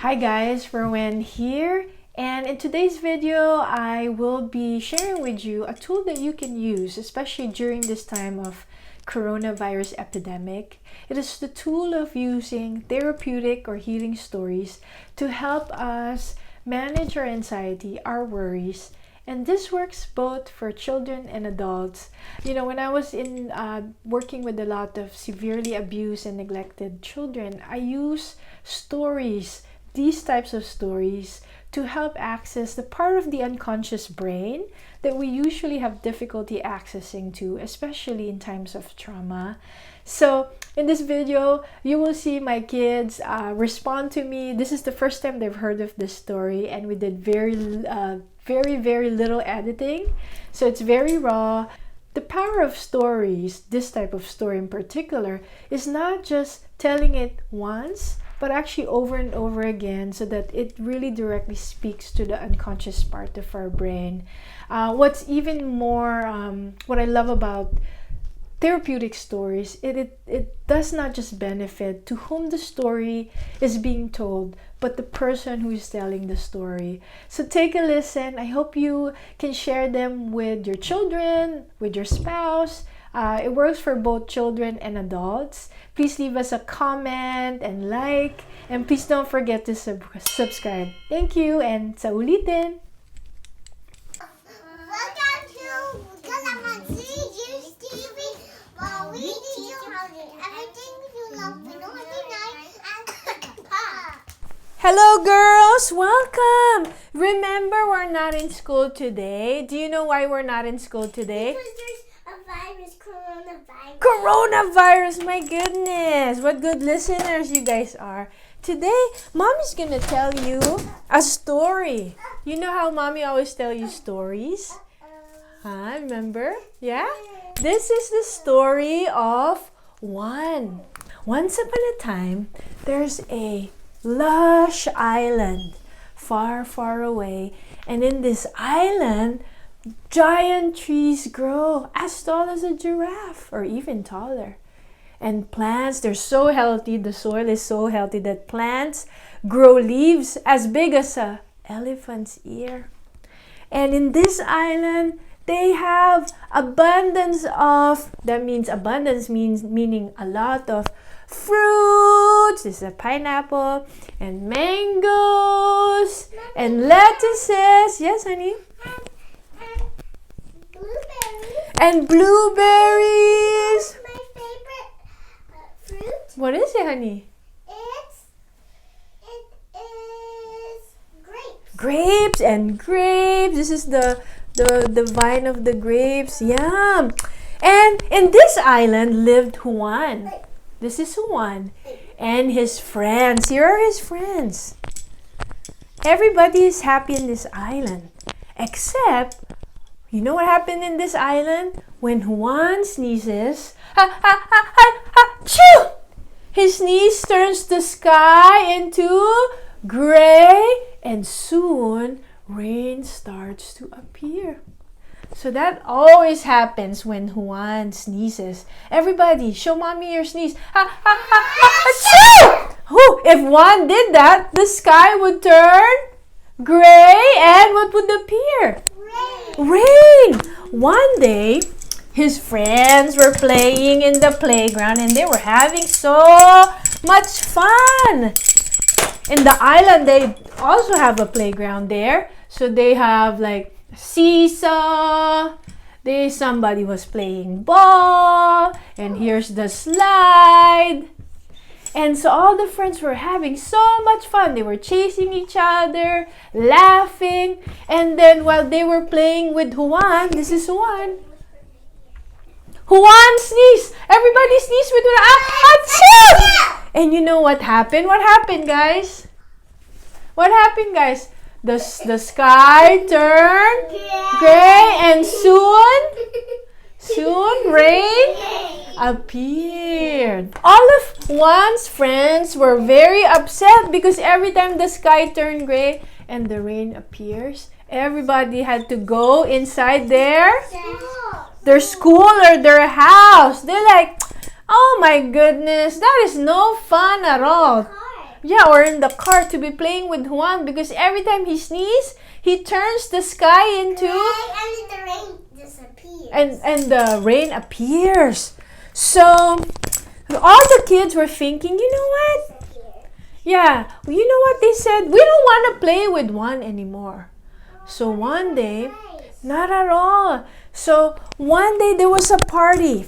Hi guys, Rowan here, and in today's video I will be sharing with you a tool that you can use, especially during this time of Corona Virus Epidemic. It is the tool of using therapeutic or healing stories to help us manage our anxiety, our worries, and this works both for children and adults. You know, when I was in working with a lot of severely abused and neglected children, I use stories, these types of stories, to help access the part of the unconscious brain that we usually have difficulty accessing to, especially in times of trauma. So in this video, you will see my kids respond to me. This is the first time they've heard of this story, and we did very little editing. So it's very raw. The power of stories, this type of story in particular, is not just telling it once, but actually over and over again, so that it really directly speaks to the unconscious part of our brain. What's even more, what I love about therapeutic stories, it does not just benefit to whom the story is being told, but the person who is telling the story. So take a listen. I hope you can share them with your children, with your spouse. It works for both children and adults. Please leave us a comment and like, and please don't forget to subscribe. Thank you, and sa ulitin! Welcome to Calamansi Juice TV, where we teach you how to do everything you love in night and pop. Hello girls! Welcome! Remember, we're not in school today. Do you know why we're not in school today? Because there's a virus, coronavirus. Coronavirus, my goodness! What good listeners you guys are. Today, Mommy's gonna tell you a story. You know how Mommy always tell you stories? Remember? Yeah? This is the story of Juan. Once upon a time, there's a lush island far, far away. And in this island, giant trees grow as tall as a giraffe or even taller. And plants, they're so healthy, the soil is so healthy that plants grow leaves as big as an elephant's ear. And in this island, they have abundance of, meaning a lot of fruits. This is a pineapple, and mangoes, and lettuces. Yes, honey? Blueberries. And blueberries. My favorite fruit. What is it, honey? It is grapes. Grapes and grapes. This is the vine of the grapes. Yum. And in this island lived Juan. This is Juan and his friends. Here are his friends. Everybody is happy in this island, except, you know what happened in this island? When Juan sneezes, achoo! His sneeze turns the sky into gray, and soon rain starts to appear. So that always happens when Juan sneezes. Everybody, show Mommy your sneeze. Achoo! If Juan did that, the sky would turn gray, and what would appear? Rain! One day, his friends were playing in the playground and they were having so much fun. In the island, they also have a playground there. So they have like seesaw. Somebody was playing ball. And here's the slide. And so all the friends were having so much fun. They were chasing each other, laughing. And then while they were playing with Juan, this is Juan. Juan sneezed. Everybody sneezed with Juan. Achoo! And you know what happened? What happened, guys? What happened, guys? The sky turned gray, and soon rain appeared. All of Juan's friends were very upset because every time the sky turned gray and the rain appears, everybody had to go inside their school or their house. They're like, oh my goodness, that is no fun at all. yeah, or in the car to be playing with Juan, because every time he sneezes, he turns the sky into and the rain disappears. And the rain appears. So all the kids were thinking, you know what? Yeah, you know what they said? We don't want to play with Juan anymore. So one day, not at all. So one day there was a party,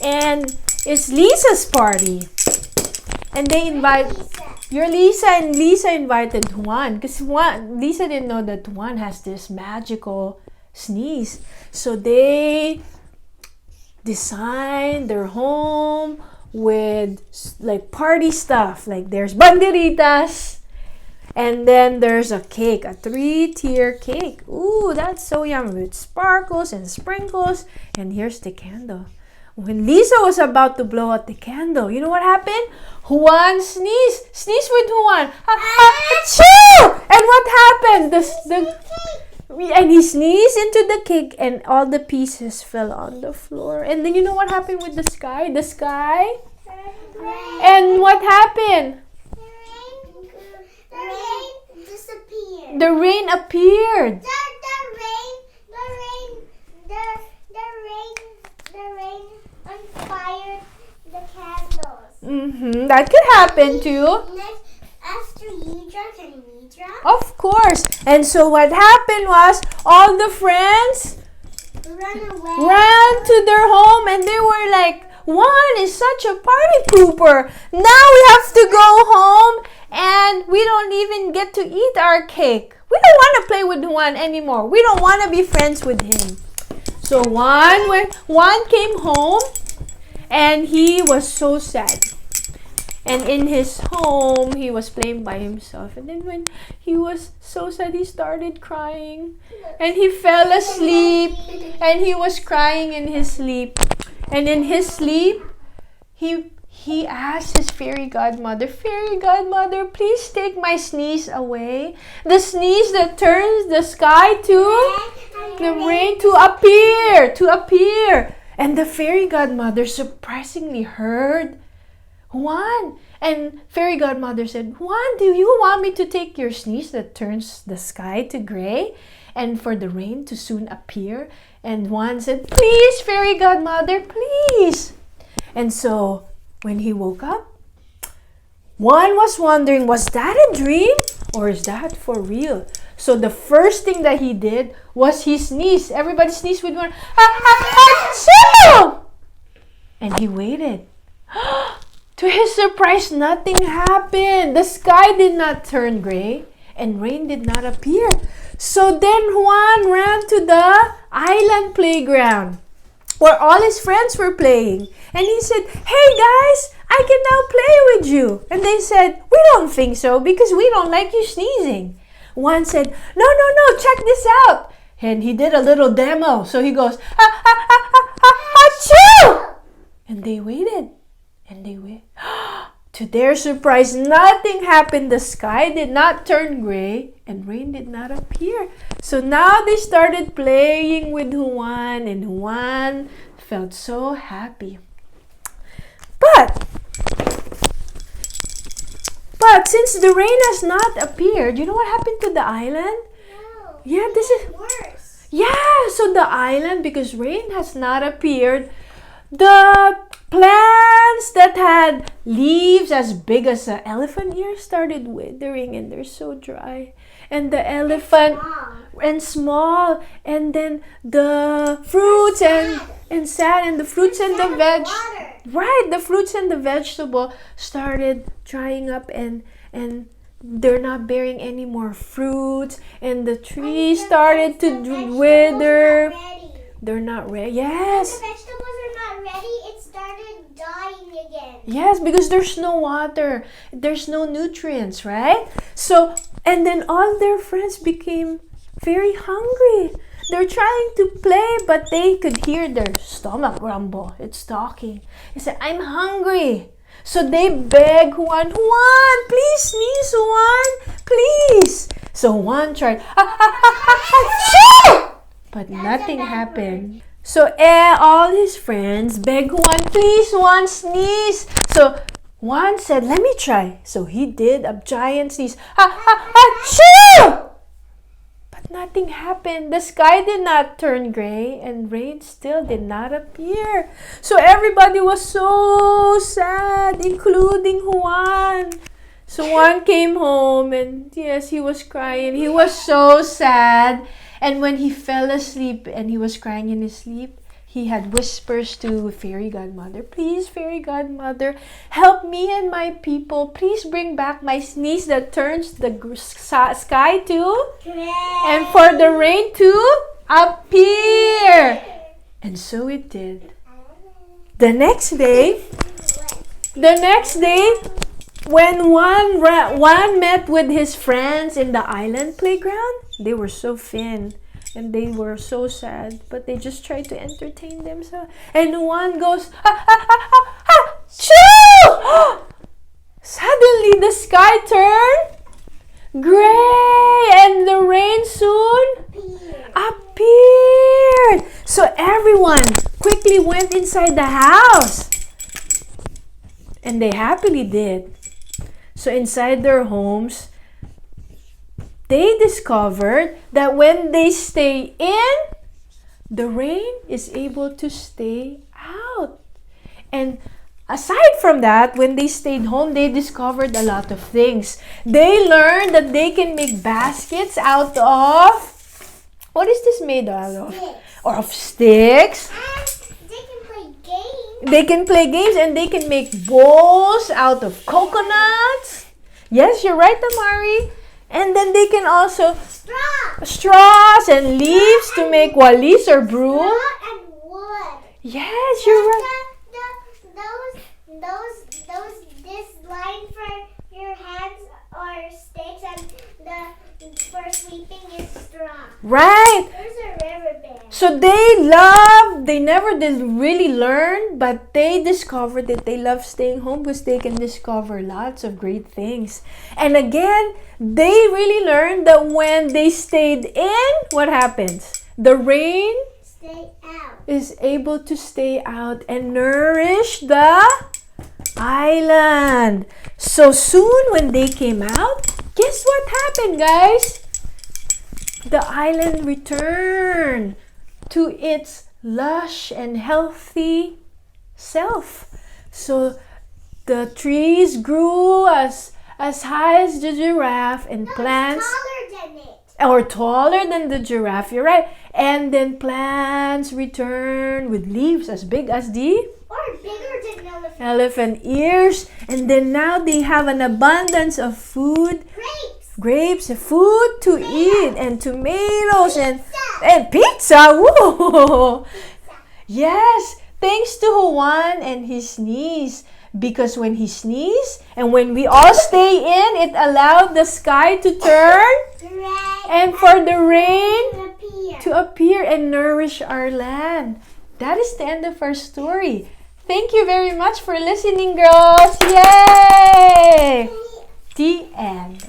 and it's Lisa's party, and they invite your Lisa, and Lisa invited Juan because Lisa didn't know that Juan has this magical sneeze. So they designed their home with like party stuff, like there's banderitas, and then there's a cake, a 3-tier cake. Ooh, that's so yummy, with sparkles and sprinkles. And here's the candle. When Lisa was about to blow out the candle, you know what happened? Juan sneezed with Juan. Achoo! And what happened? And he sneezed into the cake, and all the pieces fell on the floor. And then you know what happened with the sky? The sky? And what happened? The rain disappeared. The rain appeared. The rain inspired the candles. That could happen too. Next, after you drank and me drank. Of course. And so what happened was all the friends ran to their home, and they were like, Juan is such a party pooper. Now we have to go home, and we don't even get to eat our cake. We don't want to play with Juan anymore. We don't want to be friends with him. So when Juan came home, and he was so sad. And in his home, he was playing by himself. And then when he was so sad, he started crying. And he fell asleep. And he was crying in his sleep. And in his sleep, he asked his fairy godmother, Fairy godmother, please take my sneeze away. The sneeze that turns the sky to the rain to appear. And the fairy godmother surprisingly heard Juan. And fairy godmother said, Juan, do you want me to take your sneeze that turns the sky to gray and for the rain to soon appear? And Juan said, please, fairy godmother, please. And so when he woke up, Juan was wondering, was that a dream or is that for real? So the first thing that he did was he sneezed. Everybody sneezed with one. And he waited. To his surprise, nothing happened. The sky did not turn gray and rain did not appear. So then Juan ran to the island playground where all his friends were playing. And he said, hey guys, I can now play with you. And they said, we don't think so because we don't like you sneezing. Juan said, no, check this out. And he did a little demo. So he goes, achoo! And they waited. And they waited. To their surprise, nothing happened. The sky did not turn gray and rain did not appear. So now they started playing with Juan, and Juan felt so happy. But since the rain has not appeared, you know what happened to the island? No. Yeah, this is worse. Yeah, so the island, because rain has not appeared, the plants that had leaves as big as an elephant ear started withering, and they're so dry. And the elephant and small, and then the fruits and sad, and the fruits and the veg. Right, the fruits and the vegetable started drying up, and they're not bearing any more fruits, and the trees started to wither. They're not ready. Yes. When the vegetables are not ready, it started dying again. Yes, because there's no water. There's no nutrients, right? So, and then all their friends became very hungry. They're trying to play, but they could hear their stomach rumble. It's talking. They said, I'm hungry. So they beg Juan, please sneeze, Juan, please. So Juan tried, but nothing happened. So all his friends begged Juan, please, Juan, sneeze. So Juan said, let me try. So he did a giant sneeze. Ha, ha, achoo! But nothing happened. The sky did not turn gray and rain still did not appear. So everybody was so sad, including Juan. So Juan came home and yes, he was crying. He was so sad. And when he fell asleep and he was crying in his sleep, he had whispers to Fairy Godmother, please, Fairy Godmother, help me and my people. Please bring back my sneeze that turns the sky to, and for the rain to appear. And so it did. The next day, when Juan met with his friends in the island playground, they were so thin. And they were so sad, but they just tried to entertain themselves. And Juan goes, ha, ha, ha, ha, ha, choo! Suddenly the sky turned gray and the rain soon appeared. So everyone quickly went inside the house. And they happily did. So inside their homes, they discovered that when they stay in, the rain is able to stay out. And aside from that, when they stayed home, they discovered a lot of things. They learned that they can make baskets out of, what is this made out of? Or of sticks. And they can play games. They can play games and they can make bowls out of coconuts. Yes, you're right, Amari. And then they can also straws and leaves to make walis or broom. Straw and wood. Yes, you're right. This line for your hands are sticks and for sweeping is straw. Right. There's a river bed. So they never did really learn, but they discovered that they love staying home because they can discover lots of great things. And again, they really learned that when they stayed in, what happens? The rain is able to stay out and nourish the island. So soon when they came out, guess what happened, guys? The island returned to its lush and healthy self. So the trees grew as high as the giraffe and plants taller than it. or taller than the giraffe, you're right. And then plants returned with leaves as big as the Or bigger than elephant ears. And then now they have an abundance of food. Grapes, food to eat, and tomatoes, and pizza. Woo! Yes, thanks to Juan and his sneeze. Because when he sneezed, and when we all stay in, it allowed the sky to turn, and for the rain to appear and nourish our land. That is the end of our story. Thank you very much for listening, girls. Yay! The end.